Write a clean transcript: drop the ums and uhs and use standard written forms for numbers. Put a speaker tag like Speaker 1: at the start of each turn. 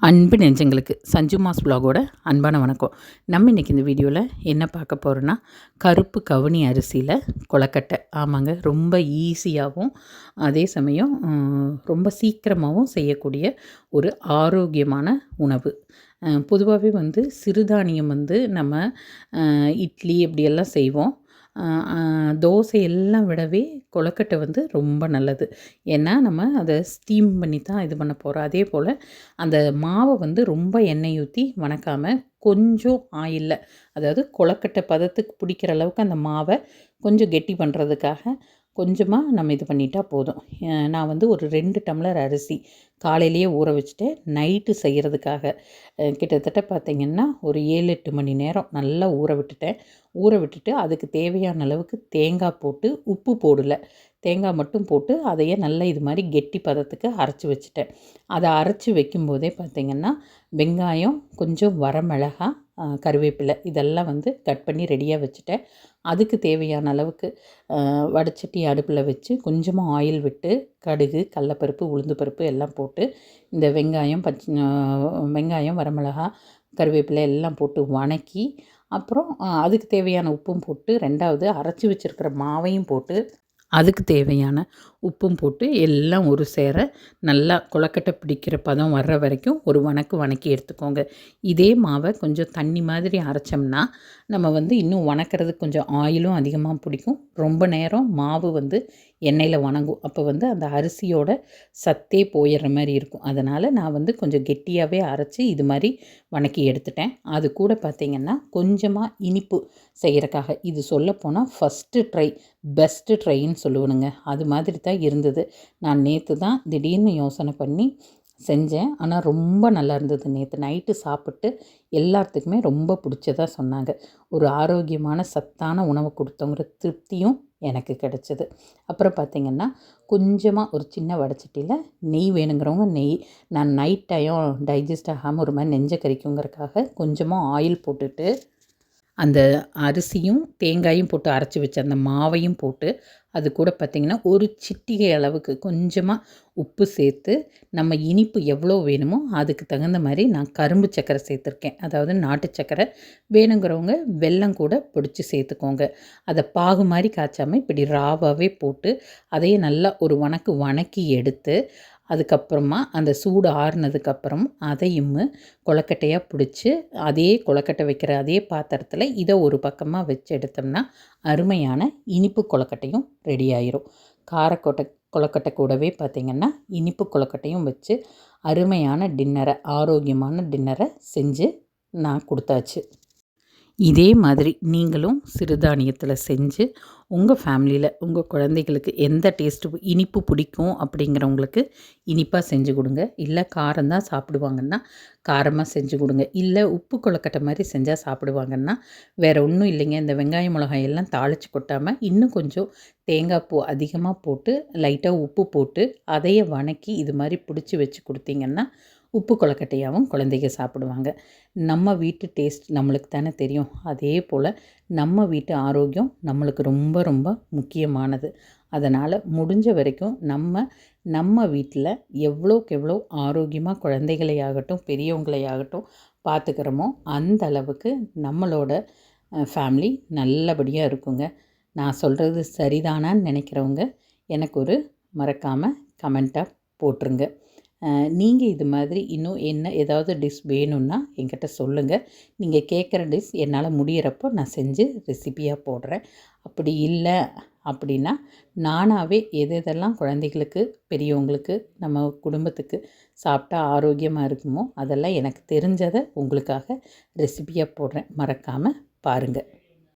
Speaker 1: அன்பு நெஞ்சங்களுக்கு சஞ்சு மாஸ் vlog-ஓட அன்பான வணக்கம். நம்ம இன்றைக்கி இந்த வீடியோவில் என்ன பார்க்க போகிறோன்னா, கருப்பு கவுனி அரிசியில் கொழக்கட்டை. ஆமாங்க, ரொம்ப ஈஸியாகவும் அதே சமயம் ரொம்ப சீக்கிரமாகவும் செய்யக்கூடிய ஒரு ஆரோக்கியமான உணவு. பொதுவாகவே சிறுதானியம் நம்ம இட்லி இப்படியெல்லாம் செய்வோம். தோசை எல்லாம் விடவே கொழக்கட்டை ரொம்ப நல்லது. ஏன்னா நம்ம அதை ஸ்டீம் பண்ணி தான் இது பண்ண போகிறோம். அதே போல் அந்த மாவை ரொம்ப எண்ணெய் ஊற்றி வணக்காமல் கொஞ்சம் ஆயிலில், அதாவது கொழக்கட்டை பதத்துக்கு பிடிக்கிற அளவுக்கு அந்த மாவை கொஞ்சம் கெட்டி பண்ணுறதுக்காக கொஞ்சமாக நம்ம இது பண்ணிட்டா போதும். நான் ஒரு 2 டம்ளர் அரிசி காலையிலேயே ஊற வச்சுட்டேன். நைட்டு செய்கிறதுக்காக கிட்டத்தட்ட பார்த்திங்கன்னா ஒரு 7-8 மணி நேரம் நல்லா ஊற விட்டுட்டேன். ஊற விட்டுட்டு அதுக்கு தேவையான அளவுக்கு தேங்காய் போட்டு, உப்பு போடலை, தேங்காய் மட்டும் போட்டு அதையே நல்லா இது மாதிரி கெட்டி பதத்துக்கு அரைச்சி வச்சுட்டேன். அதை அரைச்சி வைக்கும்போதே பார்த்திங்கன்னா வெங்காயம், கொஞ்சம் வரமிளகா, கருவேப்பிலை இதெல்லாம் கட் பண்ணி ரெடியாக வச்சுட்டேன். அதுக்கு தேவையான அளவுக்கு வடைச்சட்டி அடுப்பில் வச்சு கொஞ்சமாக ஆயில் விட்டு கடுகு, கடலப்பருப்பு, உளுந்து பருப்பு எல்லாம் போட்டு இந்த வெங்காயம், வரமிளகா, கருவேப்பிலை எல்லாம் போட்டு வணக்கி, அப்புறம் அதுக்கு தேவையான உப்பும் போட்டு, 2வது அரைச்சி வச்சுருக்கிற மாவையும் போட்டு, அதுக்கு தேவையான உப்பும் போட்டு எல்லாம் ஒரு சேர நல்லா கொழக்கட்டை பிடிக்கிற பதம் வர்ற வரைக்கும் ஒரு வணக்கி எடுத்துக்கோங்க. இதே மாவை கொஞ்சம் தண்ணி மாதிரி அரைச்சோம்னா நம்ம இன்னும் வணக்கிறதுக்கு கொஞ்சம் ஆயிலும் அதிகமாக பிடிக்கும். ரொம்ப நேரம் மாவு எண்ணெயில் வணங்கும். அப்போ அந்த அரிசியோட சத்தே போயிடுற மாதிரி இருக்கும். அதனால் நான் கொஞ்சம் கெட்டியாகவே அரைச்சி இது மாதிரி வணக்கி எடுத்துட்டேன். அது கூட பார்த்திங்கன்னா கொஞ்சமாக இனிப்பு செய்கிறக்காக, இது சொல்லப்போனால் ஃபஸ்ட்டு ட்ரை பெஸ்ட்டு ட்ரைன்னு சொல்லுவேனுங்க. அது மாதிரி தான் இருந்தது. நான் நேற்று தான் திடீர்னு யோசனை பண்ணி செஞ்சேன். ஆனால் ரொம்ப நல்லா இருந்தது. நேற்று நைட்டு சாப்பிட்டு எல்லாத்துக்குமே ரொம்ப பிடிச்சதாக சொன்னாங்க. ஒரு ஆரோக்கியமான சத்தான உணவை கொடுத்தோங்கிற திருப்தியும் எனக்கு கிடச்சிது. அப்புறம் பார்த்திங்கன்னா கொஞ்சமாக ஒரு சின்ன வடைச்சட்டியில் நெய் வேணுங்கிறவங்க நெய், நான் நைட் டைம் டைஜஸ்ட் ஆகாமல் ஒரு மாதிரி நெஞ்சை கறிக்குங்கிறதுக்காக கொஞ்சமாக ஆயில் போட்டுட்டு அந்த அரிசியும் தேங்காயும் போட்டு அரைச்சி வச்ச அந்த மாவையும் போட்டு, அது கூட பார்த்திங்கன்னா ஒரு சிட்டிகை அளவுக்கு கொஞ்சமாக உப்பு சேர்த்து, நம்ம இனிப்பு எவ்வளோ வேணுமோ அதுக்கு தகுந்த மாதிரி நான் கரும்பு சர்க்கரை சேர்த்துருக்கேன். அதாவது நாட்டு சர்க்கரை. வேணுங்கிறவங்க வெல்லம் கூட பொடிச்சு சேர்த்துக்கோங்க. அதை பாகு மாதிரி காய்ச்சாமல் இப்படி ராவாகவே போட்டு அதையே நல்லா ஒரு வணக்கி எடுத்து, அதுக்கப்புறமா அந்த சூடு ஆறுனதுக்கப்புறம் அதையும் கொழக்கட்டையாக பிடிச்சி, அதே கொழக்கட்டை வைக்கிற அதே பாத்திரத்தில் இதை ஒரு பக்கமாக வச்சு எடுத்தோம்னா அருமையான இனிப்பு கொழக்கட்டையும் ரெடி ஆயிரும். கொழக்கட்டை கூடவே பார்த்திங்கன்னா இனிப்பு கொழக்கட்டையும் வச்சு அருமையான டின்னரை, ஆரோக்கியமான டின்னரை செஞ்சு நான் கொடுத்தாச்சு. இதே மாதிரி நீங்களும் சிறுதானியத்தில் செஞ்சு உங்கள் ஃபேமிலியில் உங்கள் குழந்தைகளுக்கு எந்த டேஸ்ட்டு இனிப்பு பிடிக்கும் அப்படிங்கிறவங்களுக்கு இனிப்பாக செஞ்சு கொடுங்க. இல்லை காரம் தான் சாப்பிடுவாங்கன்னா காரமாக செஞ்சு கொடுங்க. இல்லை உப்பு கொழக்கட்டை மாதிரி செஞ்சால் சாப்பிடுவாங்கன்னா வேறு ஒன்றும் இல்லைங்க, இந்த வெங்காயம் மிளகாய் எல்லாம் தாளித்து கொட்டாமல் இன்னும் கொஞ்சம் தேங்காய் பூ அதிகமாக போட்டு லைட்டாக உப்பு போட்டு அதையே வணக்கி இது மாதிரி பிடிச்சி வச்சு கொடுத்தீங்கன்னா உப்பு கொழக்கட்டையாகவும் குழந்தைங்க சாப்பிடுவாங்க. நம்ம வீட்டு டேஸ்ட் நம்மளுக்கு தானே தெரியும். அதே போல் நம்ம வீட்டு ஆரோக்கியம் நம்மளுக்கு ரொம்ப ரொம்ப முக்கியமானது. அதனால் முடிஞ்ச வரைக்கும் நம்ம வீட்டில் எவ்வளோக்கு எவ்வளோ ஆரோக்கியமாக குழந்தைகளையாகட்டும் பெரியவங்களையாகட்டும் பார்த்துக்கிறோமோ அந்த அளவுக்கு நம்மளோட ஃபேமிலி நல்லபடியாக இருக்குங்க. நான் சொல்கிறது சரிதானான்னு நினைக்கிறவங்க எனக்கு ஒரு மறக்காமல் கமெண்ட்டாக போட்டுருங்க. நீங்கள் இது மாதிரி இன்னும் ஏதாவது டிஷ் வேணும்னா என்கிட்ட சொல்லுங்கள். நீங்கள் கேட்குற டிஷ் என்னால் முடியிறப்போ நான் செஞ்சு ரெசிப்பியாக போடுறேன். அப்படி இல்லை அப்படின்னா நானாகவே எதெல்லாம் குழந்தைகளுக்கு, பெரியவங்களுக்கு, நம்ம குடும்பத்துக்கு சாப்பிட்டா ஆரோக்கியமாக இருக்குமோ அதெல்லாம் எனக்கு தெரிஞ்சதை உங்களுக்காக ரெசிப்பியாக போடுறேன். மறக்காமல் பாருங்கள்.